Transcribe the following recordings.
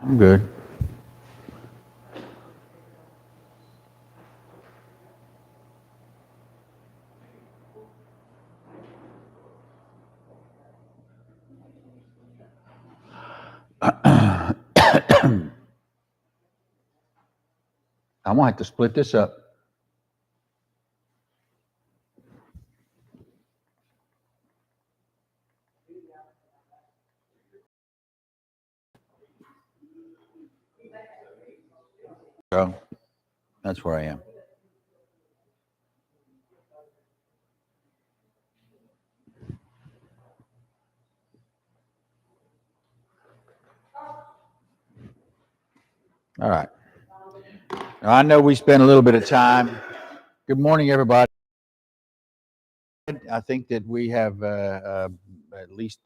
I'm good. I'm gonna have to split this up. So that's where I am. All right. Now, I know we spent a little bit of time. Good morning, everybody. I think that we have at least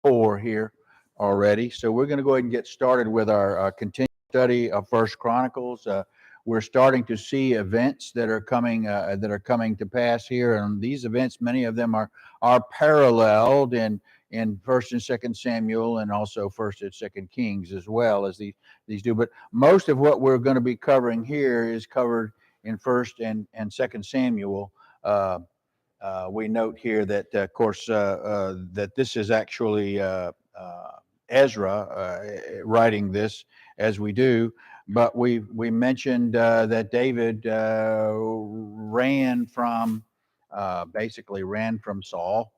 4 here already. So we're going to go ahead and get started with our continued study of First Chronicles. We're starting to see events that are coming to pass here, and these events, many of them are paralleled in First and Second Samuel, and also First and Second Kings as well as these do. But most of what we're going to be covering here is covered in First and Second Samuel. We note here that, of course, that this is actually Ezra writing this as we do. But we mentioned that David basically ran from Saul,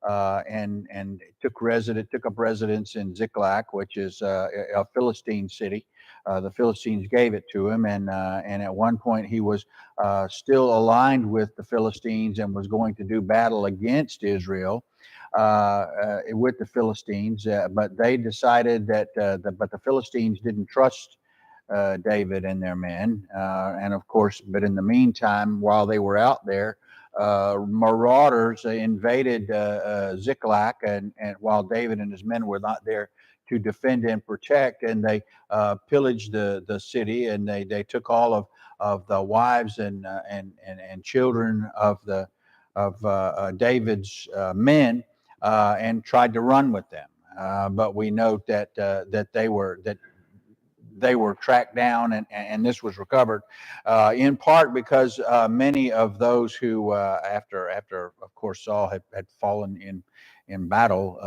and took up residence in Ziklag, which is a Philistine city. The Philistines gave it to him, and at one point he was still aligned with the Philistines and was going to do battle against Israel with the Philistines, but they decided that but the Philistines didn't trust David and their men, and of course, but in the meantime, while they were out there, marauders invaded Ziklag, and while David and his men were not there to defend and protect, and they pillaged the city, and they took all of the wives and children of David's men, and tried to run with them. But we note that they were tracked down, and this was recovered, in part because many of those who, after of course Saul had fallen in battle,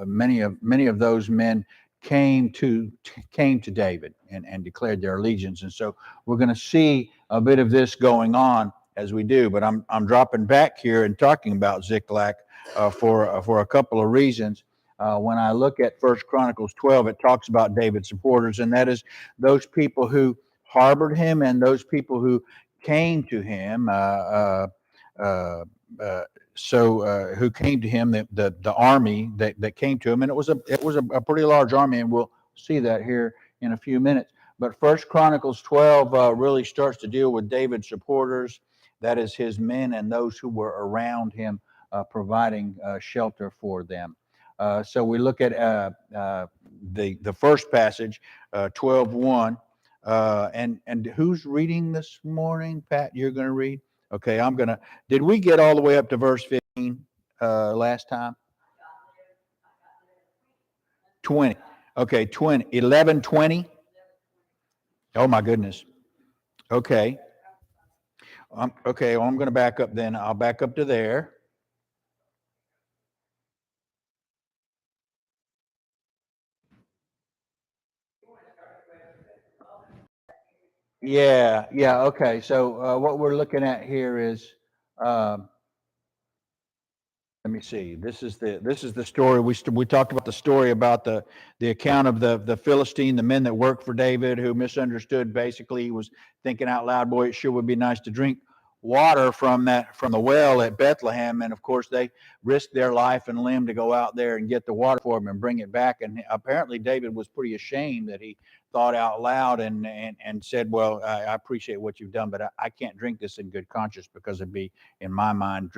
many of those men came to David and declared their allegiance. And so we're going to see a bit of this going on as we do. But I'm dropping back here and talking about Ziklag for a couple of reasons. When I look at First Chronicles 12, it talks about David's supporters, and that is those people who harbored him and those people who came to him. Who came to him, the army that came to him, and it was a pretty large army, and we'll see that here in a few minutes. But First Chronicles 12 really starts to deal with David's supporters, that is his men and those who were around him, providing shelter for them. So we look at the first passage, 12:1, and who's reading this morning? Pat, you're going to read. Okay, I'm gonna. Did we get all the way up to verse 15 last time? 20. Okay, 20, 11, 20. Oh my goodness. Okay. Okay, well, I'm going to back up then. I'll back up to there. Yeah. Okay. So what we're looking at here is, um, let me see. This is the story we talked about, the story about the account of the Philistine, the men that worked for David, who misunderstood. Basically, he was thinking out loud, boy, it sure would be nice to drink water from the well at Bethlehem, and of course they risked their life and limb to go out there and get the water for him and bring it back. And apparently David was pretty ashamed that he thought out loud and said, well, I appreciate what you've done, but I can't drink this in good conscience, because it'd be, in my mind,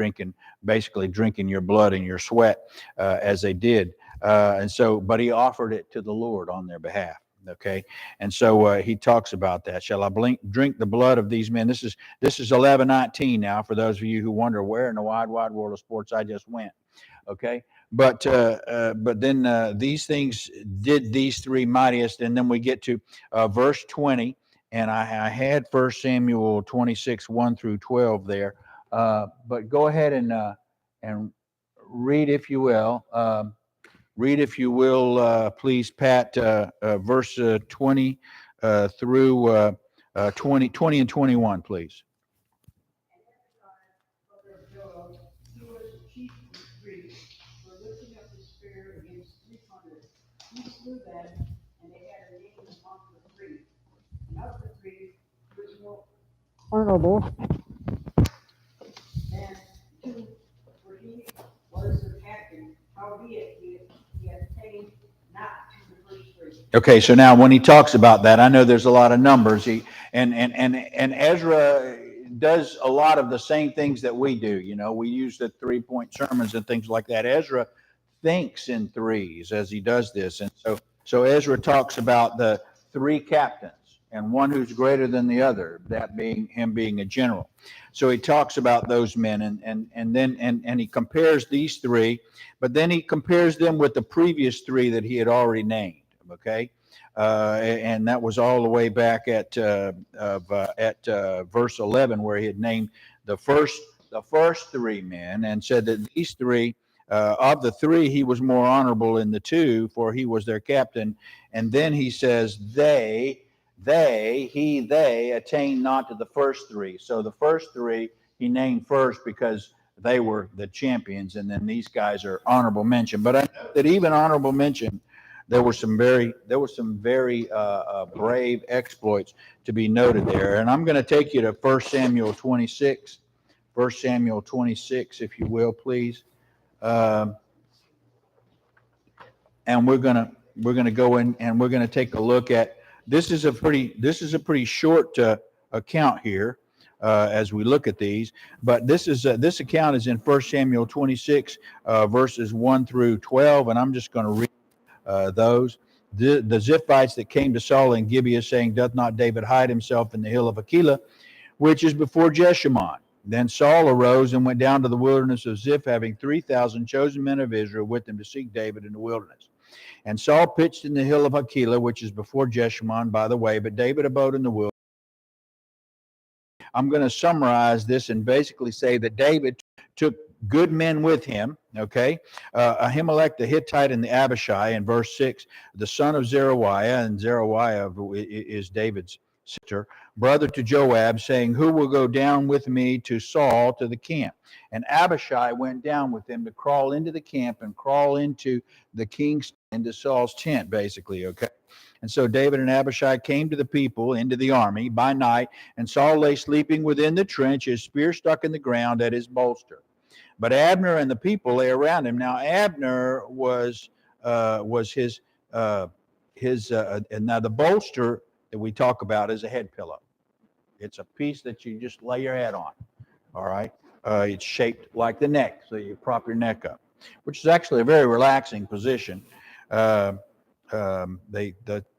basically drinking your blood and your sweat, as they did. And so, but he offered it to the Lord on their behalf. Okay, and so he talks about that. Shall I drink the blood of these men? This is 11:19 now. For those of you who wonder where in the wide world of sports I just went. Okay, but then these things did these three mightiest, and then we get to verse 20, and I had 1 Samuel 26 1 through 12 there, but go ahead and read if you will. Read if you will, please, Pat, verse 20 through 20 and 21, please. He was the chief of the three, for lifting up his spear against 300. He slew them, and they had a name among the three. And of the three, he was more honorable than two, for he was the captain. Howbeit, he attained not to the first three. Okay, so now when he talks about that, I know there's a lot of numbers. And Ezra does a lot of the same things that we do. You know, we use the 3-point sermons and things like that. Ezra thinks in threes as he does this, and so Ezra talks about the three captains and one who's greater than the other, that being him being a general. So he talks about those men, and then he compares these three, but then he compares them with the previous three that he had already named. Okay, and that was all the way back at verse 11, where he had named the first three men and said that these three, of the three, he was more honorable in the two, for he was their captain. And then he says they attained not to the first three. So the first three he named first because they were the champions, and then these guys are honorable mention. But I know that even honorable mention, there were some very brave exploits to be noted there. And I'm going to take you to 1 Samuel 26. 1 Samuel 26, if you will, please. And we're gonna go in and we're gonna take a look at this. Is a pretty short account here as we look at these. But this account is in 1 Samuel 26 verses 1 through 12, and I'm just going to read those. The Ziphites that came to Saul in Gibeah, saying, "Doth not David hide himself in the hill of Hakeilah, which is before Jeshimon?" Then Saul arose and went down to the wilderness of Ziph, having 3,000 chosen men of Israel with him to seek David in the wilderness. And Saul pitched in the hill of Hakeilah, which is before Jeshimon, by the way, but David abode in the wilderness. I'm going to summarize this and basically say that David took good men with him, okay? Ahimelech the Hittite and the Abishai in verse 6, the son of Zeruiah, and Zeruiah is David's sister, brother to Joab, saying, "Who will go down with me to Saul to the camp?" And Abishai went down with him to crawl into the camp and crawl into the king's, into Saul's tent, basically, okay? And so David and Abishai came to the people, into the army by night, and Saul lay sleeping within the trench, his spear stuck in the ground at his bolster. But Abner and the people lay around him. Now Abner was his and now the bolster that we talk about is a head pillow. It's a piece that you just lay your head on. All right, it's shaped like the neck, so you prop your neck up, which is actually a very relaxing position. The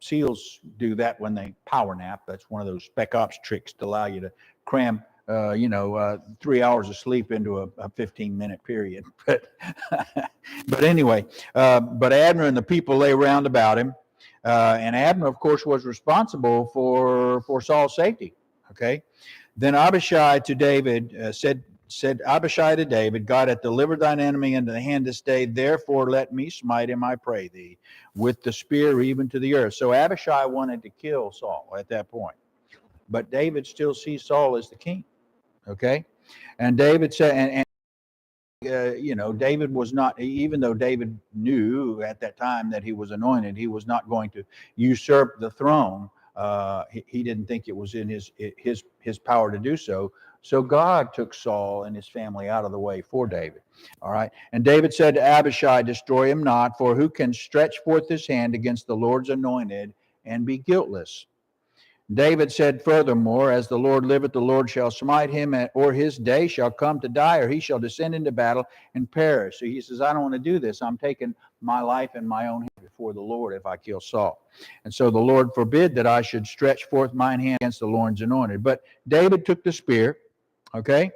SEALs do that when they power nap. That's one of those spec ops tricks to allow you to cram 3 hours of sleep into a 15-minute period. But anyway, but Abner and the people lay round about him, and Abner, of course, was responsible for Saul's safety. Okay, then Abishai to David said Abishai to David, "God hath delivered thine enemy into the hand this day, therefore let me smite him, I pray thee, with the spear even to the earth." So Abishai wanted to kill Saul at that point, but David still sees Saul as the king. Okay, and David said, and David was not, even though David knew at that time that he was anointed, he was not going to usurp the throne. He didn't think it was in his power to do so. So God took Saul and his family out of the way for David. All right. And David said to Abishai, "Destroy him not, for who can stretch forth his hand against the Lord's anointed and be guiltless?" David said furthermore, "As the Lord liveth, the Lord shall smite him, or his day shall come to die, or he shall descend into battle and perish." So he says, "I don't want to do this. I'm taking my life in my own hand before the Lord if I kill Saul. And so the Lord forbid that I should stretch forth mine hand against the Lord's anointed." But David took the spear, okay?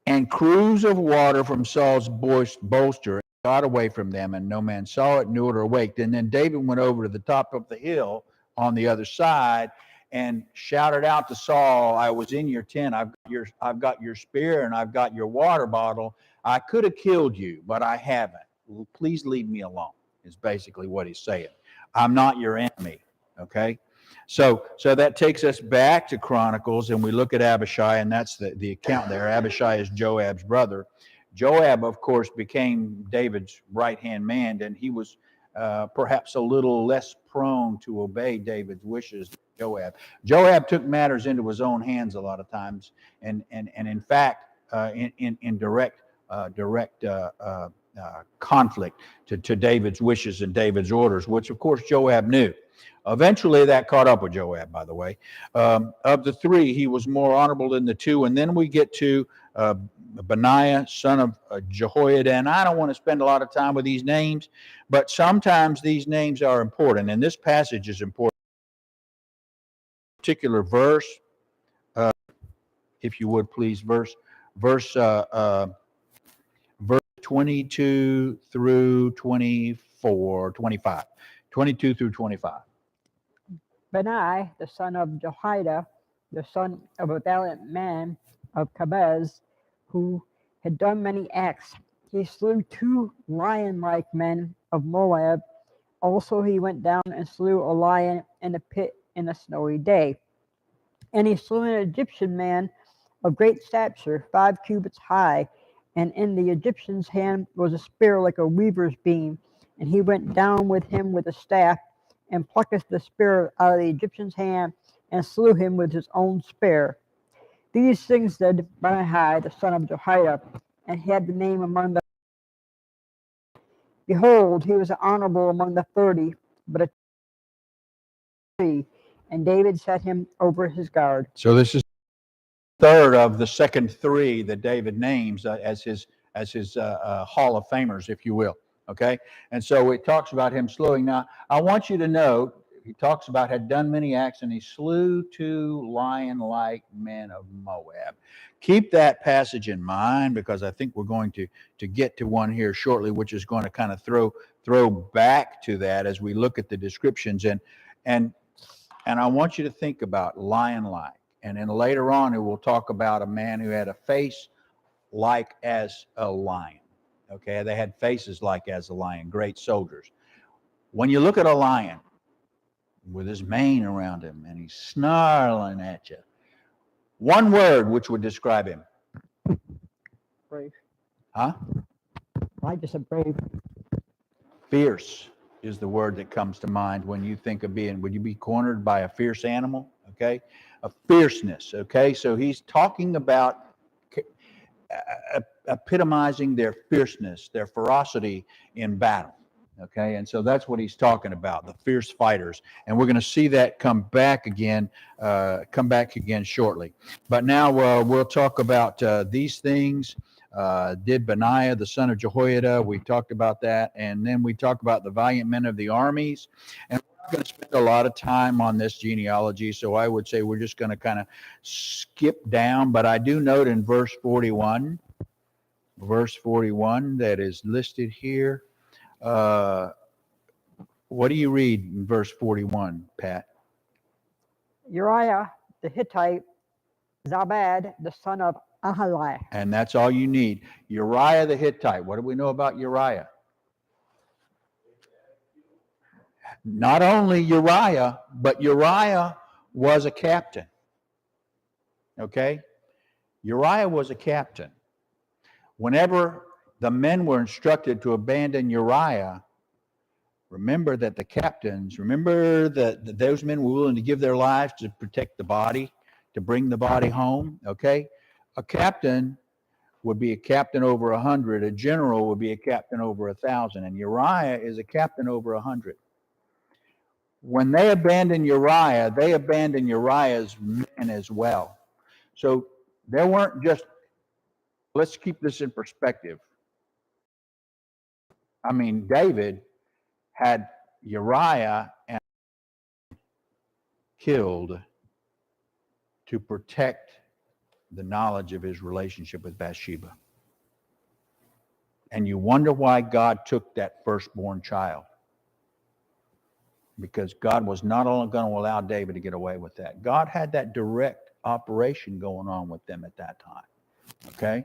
And cruse of water from Saul's bolster got away from them, and no man saw it, knew it, or awaked. And then David went over to the top of the hill on the other side and shouted out to Saul, I was in your tent. I've got your spear and I've got your water bottle. I could have killed you, but I haven't. Please leave me alone, is basically what he's saying. I'm not your enemy. Okay. So that takes us back to Chronicles, and we look at Abishai, and that's the account there. Abishai is Joab's brother. Joab, of course, became David's right-hand man, and he was perhaps a little less prone to obey David's wishes than Joab. Joab took matters into his own hands a lot of times, and in fact, in direct conflict to David's wishes and David's orders, which of course Joab knew. Eventually, that caught up with Joab, by the way. Of the three, he was more honorable than the two. And then we get to Benaiah, son of Jehoiada. And I don't want to spend a lot of time with these names, but sometimes these names are important. And this passage is important. Particular verse, if you would please, verse 22 through 24, 25. 22 through 25. Benaiah, the son of Jehoiada, the son of a valiant man of Kabez, who had done many acts. He slew 2 lion-like men of Moab. Also he went down and slew a lion in a pit in a snowy day. And he slew an Egyptian man of great stature, 5 cubits high, and in the Egyptian's hand was a spear like a weaver's beam. And he went down with him with a staff, and plucketh the spear out of the Egyptian's hand, and slew him with his own spear. These things did Benaiah, the son of Jehoiada, and he had the name among the. Behold, he was honorable among the 30, but a tree, and David set him over his guard. So this is the third of the second 3 that David names as his Hall of Famers, if you will. Okay, and so it talks about him slewing. Now, I want you to note, he talks about had done many acts, and he slew 2 lion-like men of Moab. Keep that passage in mind, because I think we're going to get to one here shortly, which is going to kind of throw back to that as we look at the descriptions. And I want you to think about lion-like. And then later on, it will talk about a man who had a face like as a lion. Okay, they had faces like as a lion, great soldiers. When you look at a lion with his mane around him and he's snarling at you, one word which would describe him. Brave. Huh? I just said brave. Fierce is the word that comes to mind when you think of being, would you be cornered by a fierce animal? Okay, a fierceness. Okay, so he's talking about epitomizing their fierceness, their ferocity in battle. Okay, and so that's what he's talking about, the fierce fighters, and we're going to see that come back again shortly. But now we'll talk about these things. Did Benaiah, the son of Jehoiada, we talked about that, and then we talk about the valiant men of the armies, and we're not going to spend a lot of time on this genealogy, so I would say we're just going to kind of skip down. But I do note in verse 41 that is listed here. What do you read in verse 41, Pat? Uriah the Hittite, Zabad the son of Ahalai. And that's all you need. Uriah the Hittite. What do we know about Uriah? Not only Uriah, but Uriah was a captain. Okay? Uriah was a captain. Whenever the men were instructed to abandon Uriah, remember that the captains, that those men were willing to give their lives to protect the body, to bring the body home, okay? A captain would be a captain over 100. A general would be a captain over 1,000. And Uriah is a captain over 100. When they abandoned Uriah, they abandoned Uriah's men as well. So there weren't just, let's keep this in perspective. I mean, David had Uriah and killed to protect the knowledge of his relationship with Bathsheba. And you wonder why God took that firstborn child. Because God was not only going to allow David to get away with that. God had that direct operation going on with them at that time. Okay,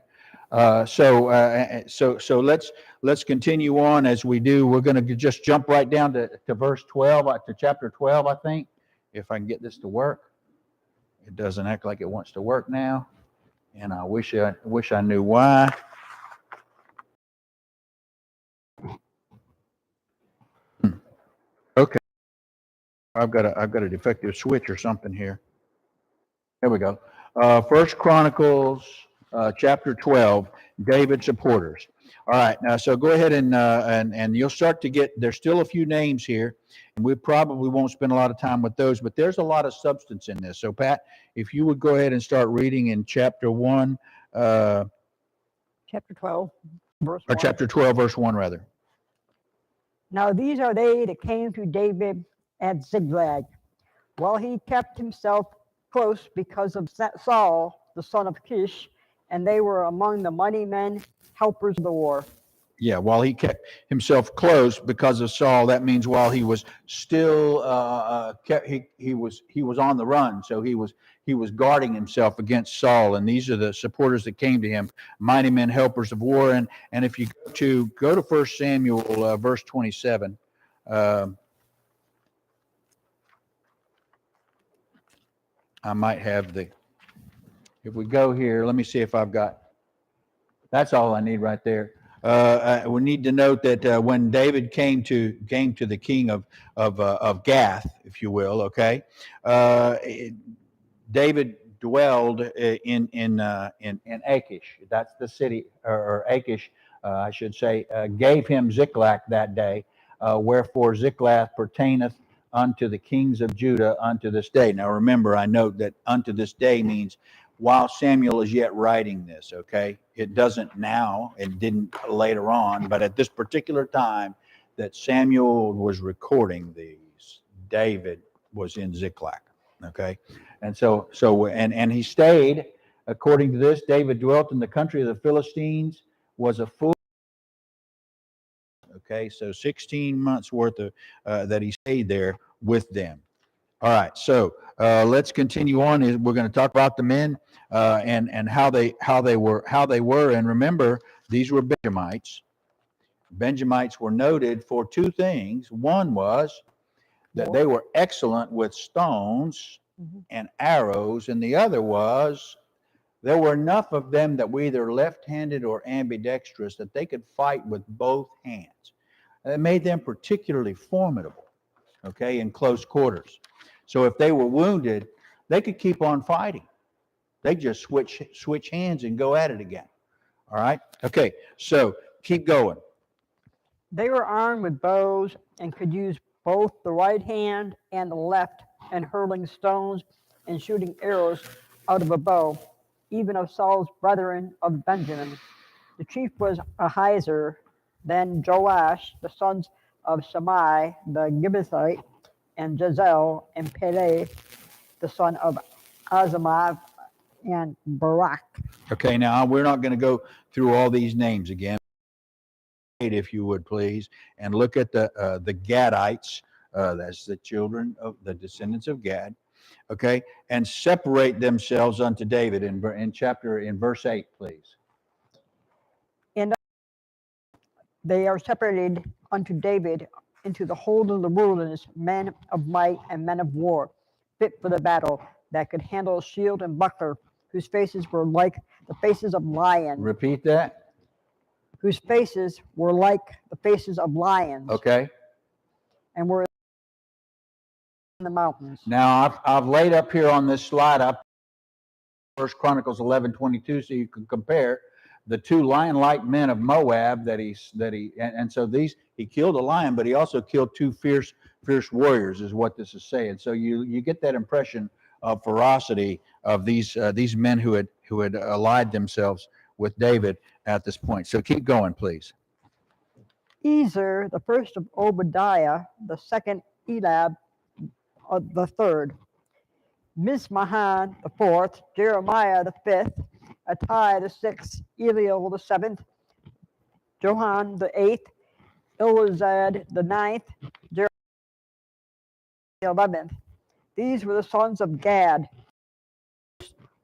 so let's continue on as we do. We're going to just jump right down to verse 12, to chapter 12, I think, if I can get this to work. It doesn't act like it wants to work now, and I wish I knew why. Okay, I've got a defective switch or something here. There we go. First Chronicles, chapter 12, David supporters. All right, now so go ahead and you'll start to get. There's still a few names here, and we probably won't spend a lot of time with those, but there's a lot of substance in this. So Pat, if you would go ahead and start reading in chapter 1, Chapter 12, verse 1. or chapter 12, verse 1 rather. Now these are they that came to David at Ziklag, while he kept himself close because of Saul, the son of Kish, and they were among the mighty men, helpers of the war. Yeah, while he kept himself close because of Saul, that means while he was still he was on the run, so he was guarding himself against Saul, and these are the supporters that came to him, mighty men, helpers of war. And if you go to 1 Samuel verse 27. I might have if we go here, let me see if I've got, that's all I need right there. We need to note that when David came to the king of Gath, if you will, okay, David dwelled in Achish. That's the city, or Achish, I should say, gave him Ziklag that day. Wherefore Ziklag pertaineth unto the kings of Judah unto this day. Now remember, I note that unto this day means while Samuel is yet writing this, okay? It doesn't now, it didn't later on, but at this particular time that Samuel was recording these, David was in Ziklag, okay? And so he stayed, according to this, David dwelt in the country of the Philistines, was a full, okay, so 16 months worth of that he stayed there with them. All right, so let's continue on. We're going to talk about the men and how they were. And remember, these were Benjamites. Benjamites were noted for two things. One was that they were excellent with stones and arrows, and the other was there were enough of them that were either left-handed or ambidextrous that they could fight with both hands. And it made them particularly formidable, okay, in close quarters. So if they were wounded, they could keep on fighting. They just switch hands and go at it again. All right? Okay, so keep going. They were armed with bows and could use both the right hand and the left in hurling stones and shooting arrows out of a bow, even of Saul's brethren of Benjamin. The chief was Ahiezer, then Joash, the sons of Shammai the Gibbethite, and Jezel, and Pele, the son of Azamav, and Barak. Okay, now we're not going to go through all these names again. If you would please, and look at the Gadites, that's the children of the descendants of Gad, okay, and separate themselves unto David in verse 8, please. And they are separated unto David into the hold of the wilderness, men of might and men of war, fit for the battle, that could handle shield and buckler, whose faces were like the faces of lions. Repeat that. Whose faces were like the faces of lions. Okay. And were in the mountains. Now I've laid up here on this slide up 1 Chronicles 11:22, so you can compare the two lion-like men of Moab and so he killed a lion, but he also killed two fierce warriors, is what this is saying. So you get that impression of ferocity of these men who had allied themselves with David at this point. So keep going, please. Ezer, the first of Obadiah, the second Elab, the third, Mizmahan, the fourth, Jeremiah, the fifth, Attai the sixth, Eliel the seventh, Johan the eighth, Elazad the ninth, Jeremiah the 11th. These were the sons of Gad,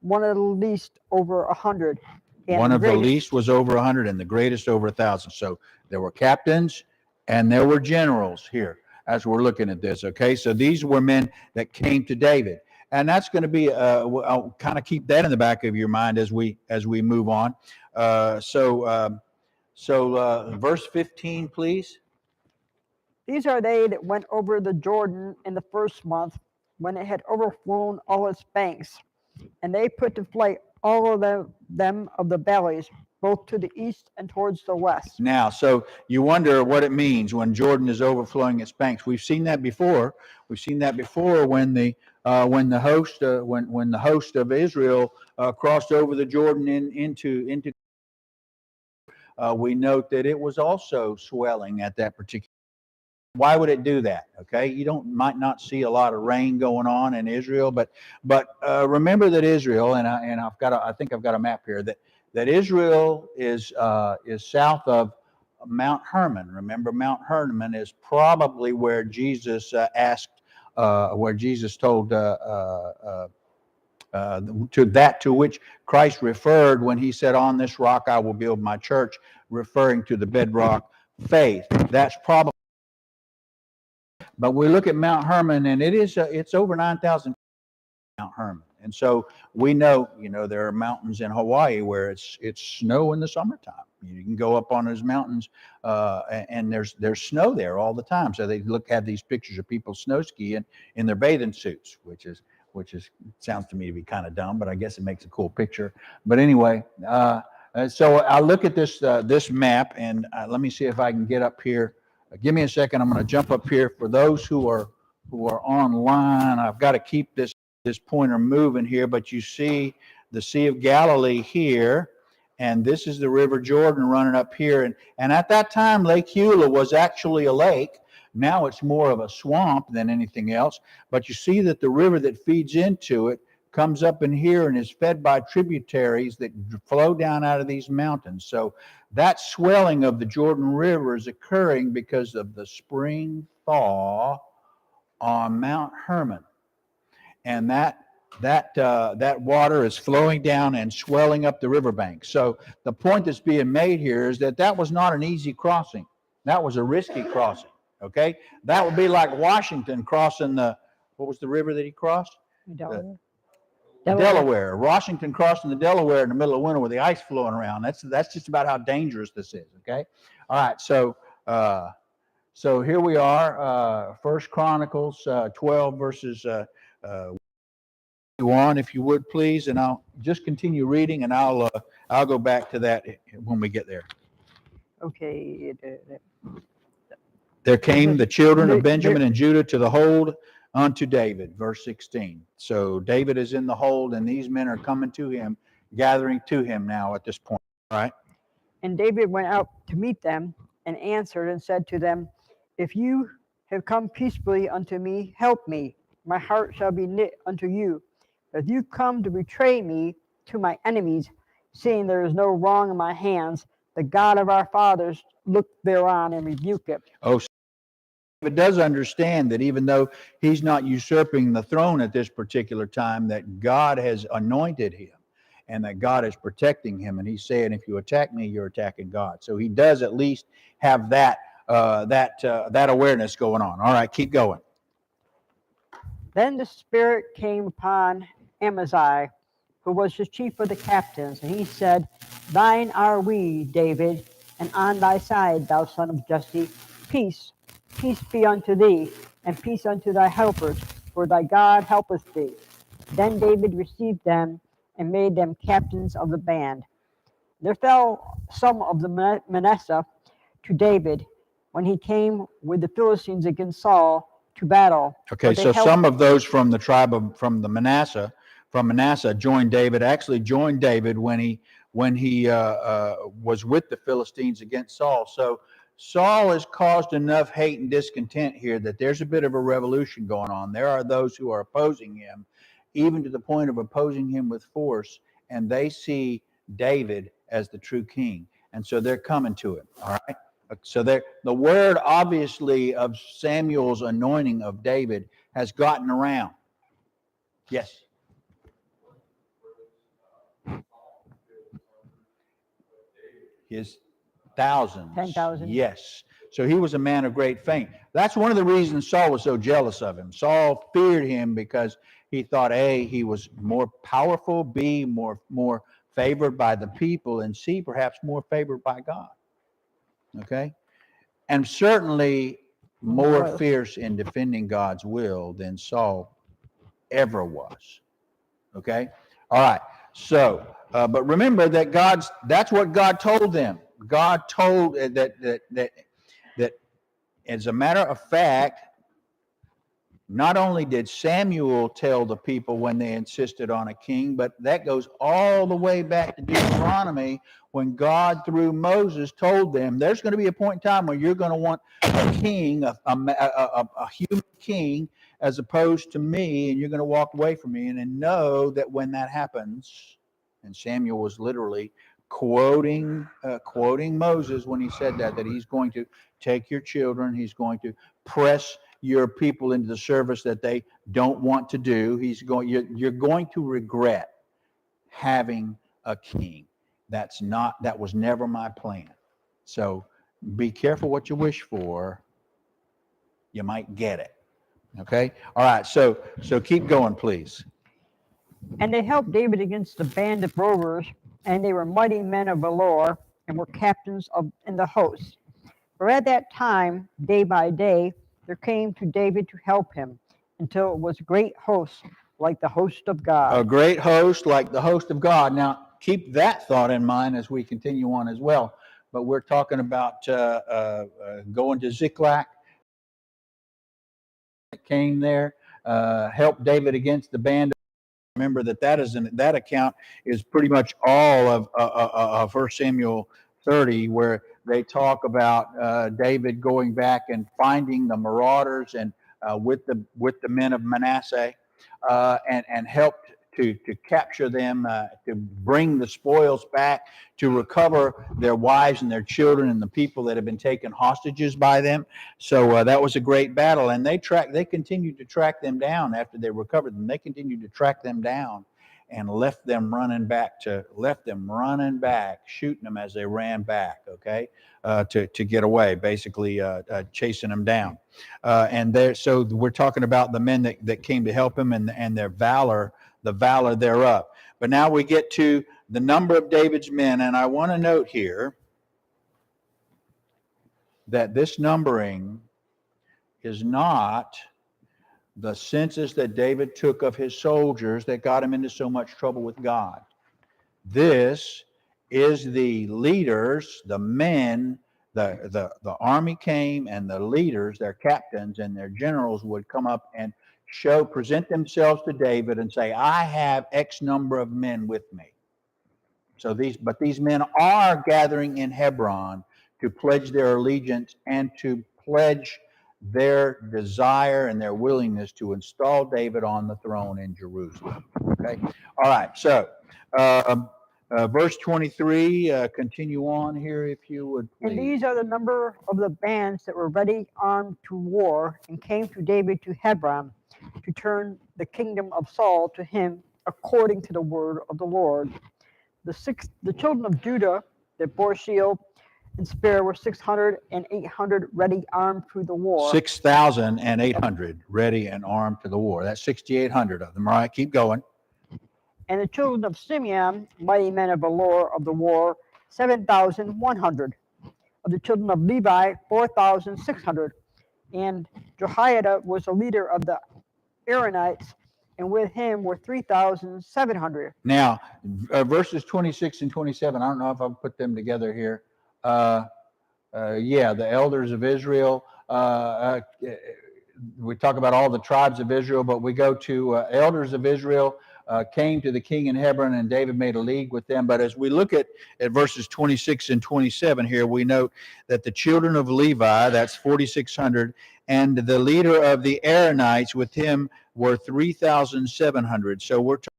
one of the least over 100. One of the least was over 100 and the greatest over 1,000. So there were captains and there were generals here as we're looking at this. Okay, so these were men that came to David, and that's going to be. I'll kind of keep that in the back of your mind as we move on. So verse 15, please. These are they that went over the Jordan in the first month, when it had overflown all its banks, and they put to flight all of them of the valleys, both to the east and towards the west. Now, so you wonder what it means when Jordan is overflowing its banks. We've seen that before. We've seen that before when the host of Israel crossed over the Jordan into. We note that it was also swelling at that particular. Why would it do that? Okay, you might not see a lot of rain going on in Israel, but remember that Israel, and I think I've got a map here that Israel is south of Mount Hermon. Remember, Mount Hermon is probably where Jesus where Jesus told to which Christ referred when he said, "On this rock I will build my church," referring to the bedrock faith. That's probably. But we look at Mount Hermon, and it's over 9,000 Mount Hermon, and so we know there are mountains in Hawaii where it's snow in the summertime. You can go up on those mountains, and there's snow there all the time. So they have these pictures of people snow skiing in their bathing suits, which sounds to me to be kind of dumb, but I guess it makes a cool picture. But anyway, so I look at this map, and let me see if I can get up here. Give me a second. I'm going to jump up here for those who are online. I've got to keep this pointer moving here, but you see the Sea of Galilee here, and this is the River Jordan running up here. And at that time, Lake Eula was actually a lake. Now it's more of a swamp than anything else. But you see that the river that feeds into it comes up in here and is fed by tributaries that flow down out of these mountains. So that swelling of the Jordan River is occurring because of the spring thaw on Mount Hermon, and that water is flowing down and swelling up the riverbank. So the point that's being made here is that was not an easy crossing. That was a risky crossing. Okay, that would be like Washington crossing what was the river that he crossed? Delaware. Washington crossing the Delaware in the middle of winter with the ice flowing around. That's just about how dangerous this is. Okay. All right. So here we are. 1 Chronicles 12 verses 1, if you would please, and I'll just continue reading, and I'll go back to that when we get there. Okay. There came the children of Benjamin and Judah to the hold unto David, verse 16. So David is in the hold, and these men are coming to him, gathering to him now at this point. All right. And David went out to meet them, and answered and said to them, "If you have come peaceably unto me, help me. My heart shall be knit unto you. If you come to betray me to my enemies, seeing there is no wrong in my hands, the God of our fathers look thereon and rebuke it." Oh, David does understand that even though he's not usurping the throne at this particular time, that God has anointed him and that God is protecting him. And he's saying, if you attack me, you're attacking God. So he does at least have that awareness going on. All right, keep going. Then the Spirit came upon Amaziah, who was the chief of the captains, and he said, "Thine are we, David, and on thy side, thou son of Jesse. Peace, peace be unto thee, and peace unto thy helpers, for thy God helpeth thee." Then David received them and made them captains of the band. There fell some of the Manasseh to David when he came with the Philistines against Saul to battle. Okay, so some of those from the tribe from Manasseh joined David. Actually, joined David when he was with the Philistines against Saul. So Saul has caused enough hate and discontent here that there's a bit of a revolution going on. There are those who are opposing him, even to the point of opposing him with force, and they see David as the true king. And so they're coming to it. All right. So the word, obviously, of Samuel's anointing of David has gotten around. Yes. His thousands. 10,000. Yes. So he was a man of great fame. That's one of the reasons Saul was so jealous of him. Saul feared him because he thought, A, he was more powerful, B, more favored by the people, and C, perhaps more favored by God. Okay? And certainly more fierce in defending God's will than Saul ever was. Okay? All right. So, but remember that that's what God told them. God told that as a matter of fact, not only did Samuel tell the people when they insisted on a king, but that goes all the way back to Deuteronomy when God, through Moses, told them there's going to be a point in time where you're going to want a king, a human king, as opposed to me, and you're going to walk away from me. And then know that when that happens, and Samuel was literally quoting Moses when he said that he's going to take your children, he's going to press your people into the service that they don't want to do. You're going to regret having a king. That was never my plan. So be careful what you wish for. You might get it. Okay? All right, so keep going, please. And they helped David against the band of rovers, and they were mighty men of valor, and were captains in the host. For at that time, day by day, there came to David to help him, until it was a great host, like the host of God. A great host, like the host of God. Now, keep that thought in mind as we continue on as well. But we're talking about going to Ziklag. Came there, helped David against the band. Remember that account is pretty much all of 1 Samuel 30, where they talk about David going back and finding the marauders and with the men of Manasseh and helped to capture them, to bring the spoils back, to recover their wives and their children and the people that had been taken hostages by them. So that was a great battle, and they continued to track them down after they recovered them. They continued to track them down and left them running back, shooting them as they ran back. Okay, to get away, basically chasing them down. So we're talking about the men that came to help him and their valor. The valor thereof. But now we get to the number of David's men, and I want to note here that this numbering is not the census that David took of his soldiers that got him into so much trouble with God. This is the leaders, the men, the army came, and the leaders, their captains and their generals would come up and present themselves to David and say, I have X number of men with me. But these men are gathering in Hebron to pledge their allegiance and to pledge their desire and their willingness to install David on the throne in Jerusalem. Okay. All right. So, verse 23, continue on here if you would, please. And these are the number of the bands that were ready armed to war, and came to David to Hebron, to turn the kingdom of Saul to him, according to the word of the Lord. The children of Judah that bore shield and spear were 600 and 800 ready armed to the war. 6,800 ready and armed to the war. That's 6,800 of them. All right, keep going. And the children of Simeon, mighty men of valor of the war, 7,100. Of the children of Levi, 4,600. And Jehoiada was the leader of the Aaronites, and with him were 3,700. Now, verses 26 and 27, I don't know if I've put them together here. The elders of Israel. We talk about all the tribes of Israel, but we go to elders of Israel came to the king in Hebron, and David made a league with them. But as we look at verses 26 and 27 here, we note that the children of Levi, that's 4,600, and the leader of the Aaronites with him were 3,700. So we're talking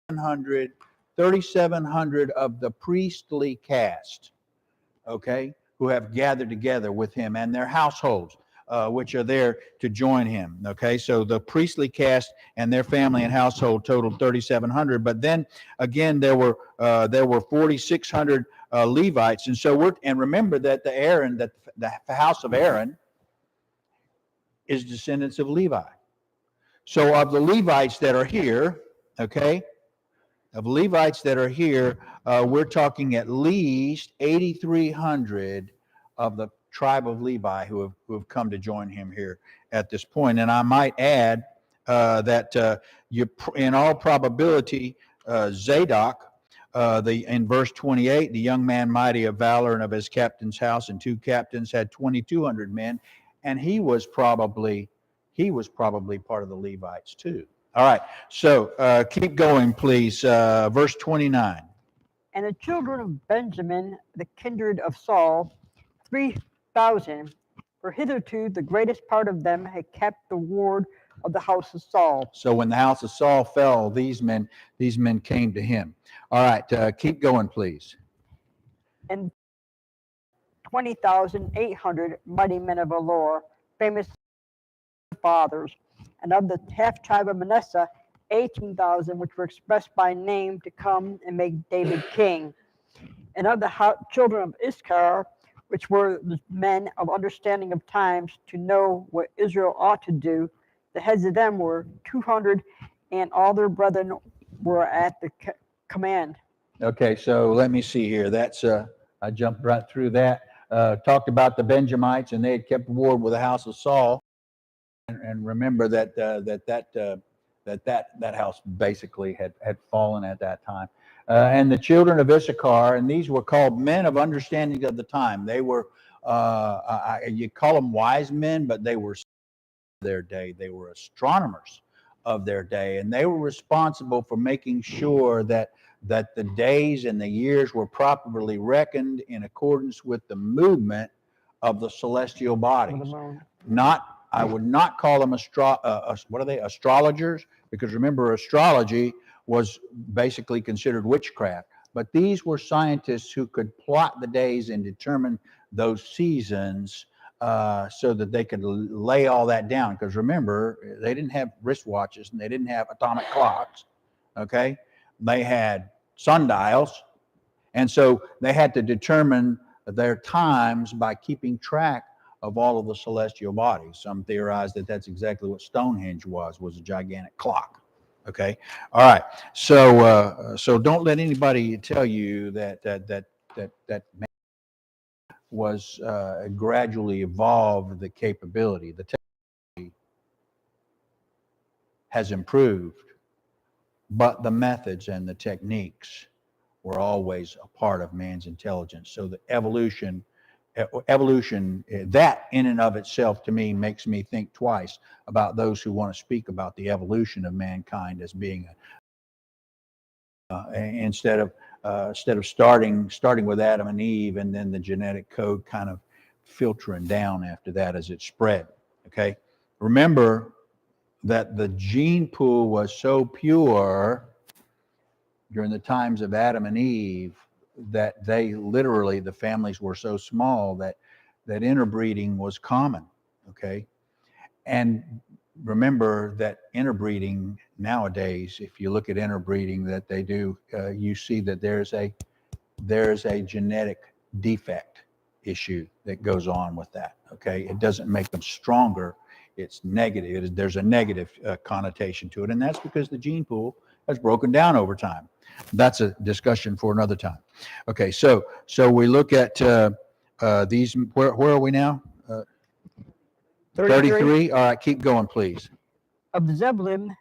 700 3,700 of the priestly caste, okay, who have gathered together with him and their households, which are there to join him. Okay, so the priestly caste and their family and household totaled 3,700. But then again, there were 4,600 Levites, and remember that the house of Aaron is descendants of Levi. So of the Levites that are here, okay, of Levites that are here, we're talking at least 8,300 of the tribe of Levi who have come to join him here at this point. And I might add that in all probability, Zadok, in verse 28, the young man mighty of valor and of his captain's house and 2 captains had 2,200 men, and he was probably part of the Levites too. All right, so keep going, please. Verse 29. And the children of Benjamin, the kindred of Saul, 3,000, for hitherto the greatest part of them had kept the ward of the house of Saul. So when the house of Saul fell, these men came to him. All right, keep going, please. And 20,800 mighty men of valor, famous fathers, and of the half tribe of Manasseh, 18,000 which were expressed by name to come and make David king. And of the children of Issachar, which were the men of understanding of times to know what Israel ought to do, the heads of them were 200, and all their brethren were at the command. Okay, so let me see here. That's I jumped right through that. Talked about the Benjamites, and they had kept ward with the house of Saul. And remember that house basically had fallen at that time. And the children of Issachar, and these were called men of understanding of the time. They were, you call them wise men, but they were their day. They were astronomers of their day, and they were responsible for making sure that the days and the years were properly reckoned in accordance with the movement of the celestial bodies. I would not call them astrologers, because remember, astrology was basically considered witchcraft. But these were scientists who could plot the days and determine those seasons so that they could lay all that down. Because remember, they didn't have wristwatches and they didn't have atomic clocks. Okay, they had sundials, and so they had to determine their times by keeping track of all of the celestial bodies. Some theorize that that's exactly what Stonehenge was a gigantic clock. Okay, all right. So don't let anybody tell you that man was gradually evolved the capability. The technology has improved, but the methods and the techniques were always a part of man's intelligence. So the evolution, that in and of itself, to me, makes me think twice about those who want to speak about the evolution of mankind as being instead of starting with Adam and Eve, and then the genetic code kind of filtering down after that as it spread. Okay, remember that the gene pool was so pure during the times of Adam and Eve that the families were so small that interbreeding was common. Okay, and remember that interbreeding nowadays, if you look at interbreeding that they do, you see that there's a genetic defect issue that goes on with that. Okay, it doesn't make them stronger. It's negative. There's a negative connotation to it, and that's because the gene pool has broken down over time. That's a discussion for another time. Okay, so we look at these. Where are we now? 33. All right, keep going, please. Of the Zebulun,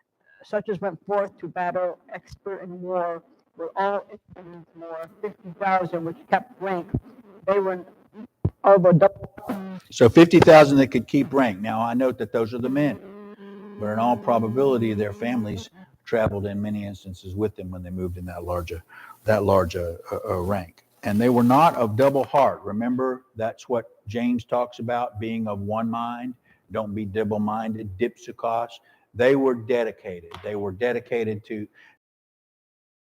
such as went forth to battle, expert in war, were all instruments more, 50,000 which kept rank. They were of a double. So 50,000 that could keep rank. Now I note that those are the men, but in all probability, their families traveled in many instances with them when they moved in that large rank. And they were not of double heart. Remember, that's what James talks about, being of one mind. Don't be double-minded, dipsukos. They were dedicated. They were dedicated to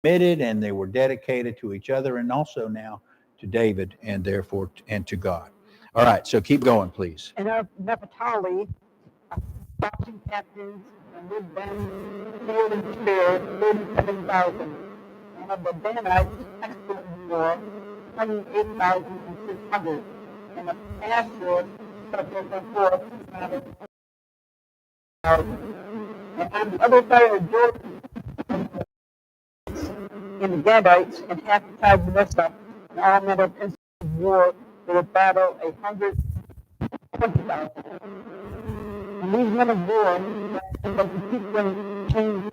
committed and they were dedicated to each other and also now to David and therefore and to God. All right, so keep going, please. And of Naphtali, 1,000 captains, and with them sword and spear, 37,000. And of the Danites, expert in war, 28,600. And of Asher, subject of war, 2,000. And on the other side of Jordan, in the Gadites, and half the tribe of Manasseh, and all men of instruments of war, for the battle 120,000. And these men of war, but to keep them chained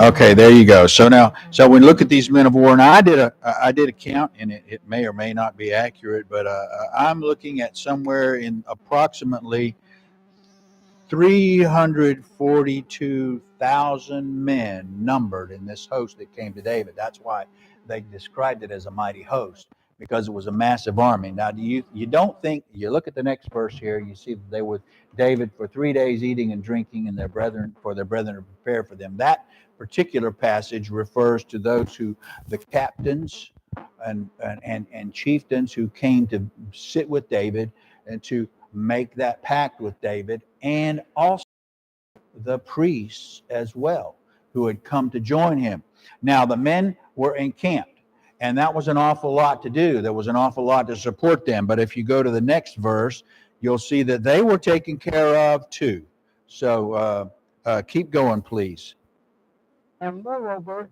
Okay, there you go. So now, so when we look at these men of war, and I did a count, and it may or may not be accurate, but I'm looking at somewhere in approximately 342,000 men numbered in this host that came to David. That's why they described it as a mighty host, because it was a massive army. Now, you don't think, you look at the next verse here, you see that they were with David for 3 days eating and drinking, and their brethren to prepare for them. That particular passage refers to those who, the captains and chieftains who came to sit with David and to make that pact with David, and also the priests as well who had come to join him. Now, the men were encamped, and that was an awful lot to do. There was an awful lot to support them. But if you go to the next verse, you'll see that they were taken care of too. So keep going, please. And moreover,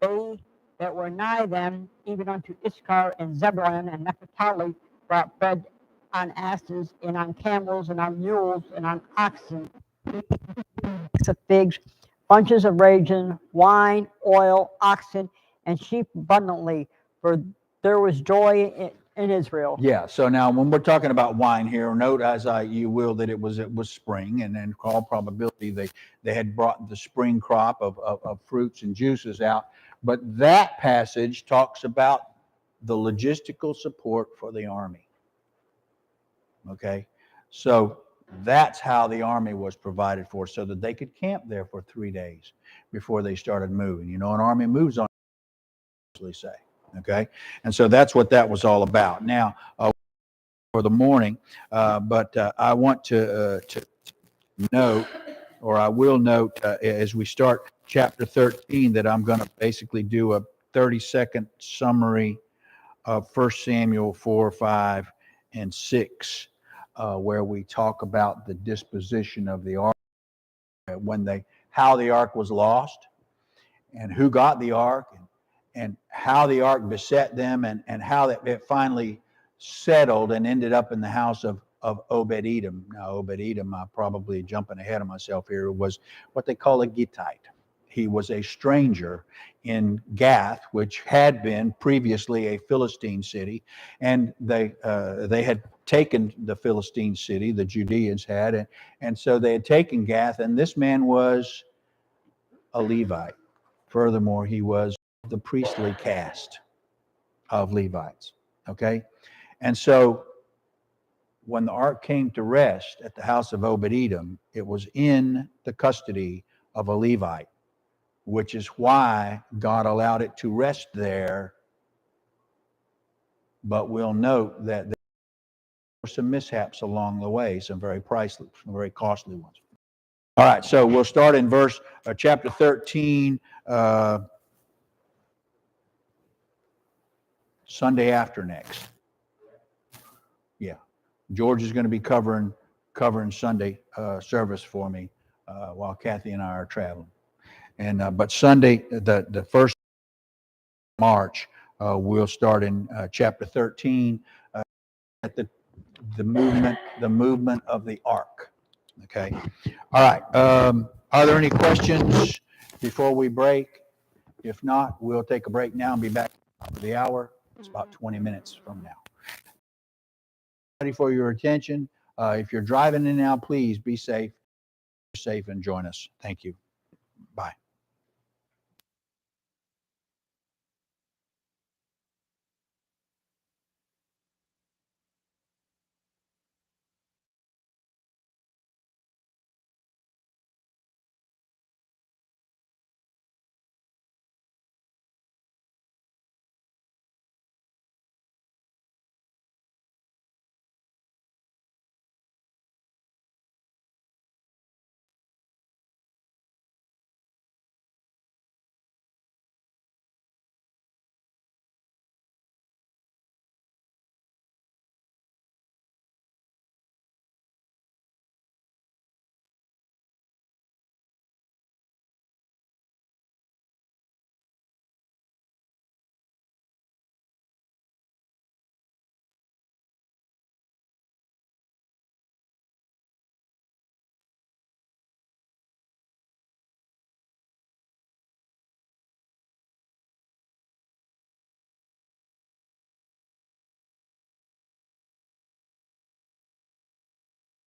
they that were nigh them, even unto Issachar and Zebulun and Naphtali, brought bread on asses, and on camels, and on mules, and on oxen, of figs, bunches of raisin, wine, oil, oxen, and sheep abundantly, for there was joy in Israel. Yeah. So now, when we're talking about wine here, note as you will that it was spring, and in all probability they had brought the spring crop of fruits and juices out. But that passage talks about the logistical support for the army. Okay, so that's how the army was provided for, so that they could camp there for 3 days before they started moving. You know, an army moves on, say. Okay, and so that's what that was all about. Now, for the morning, but I want to note, or I will note, as we start chapter 13, that I'm going to basically do a 30-second summary of 1 Samuel 4, 5, and 6, where we talk about the disposition of the ark, how the ark was lost, and who got the ark, and how the ark beset them, and how it finally settled and ended up in the house of Obed-Edom. Now, Obed-Edom, I'm probably jumping ahead of myself here, was what they call a Gittite. He was a stranger in Gath, which had been previously a Philistine city, and they had taken the Philistine city, the Judeans had, and so they had taken Gath, and this man was a Levite. Furthermore, he was the priestly caste of Levites. Okay, and so when the ark came to rest at the house of Obed-Edom, it was in the custody of a Levite, which is why God allowed it to rest there. But we'll note that there were some mishaps along the way, some very priceless, some very costly ones. All right, so we'll start in chapter 13, Sunday after next. Yeah, George is going to be covering Sunday service for me while Kathy and I are traveling. And but Sunday, the first March, we'll start in chapter 13 at the movement of the ark. Okay. All right. Are there any questions before we break? If not, we'll take a break now and be back for the hour. It's about 20 minutes from now. Ready for your attention. If you're driving in now, please be safe and join us. Thank you. Bye.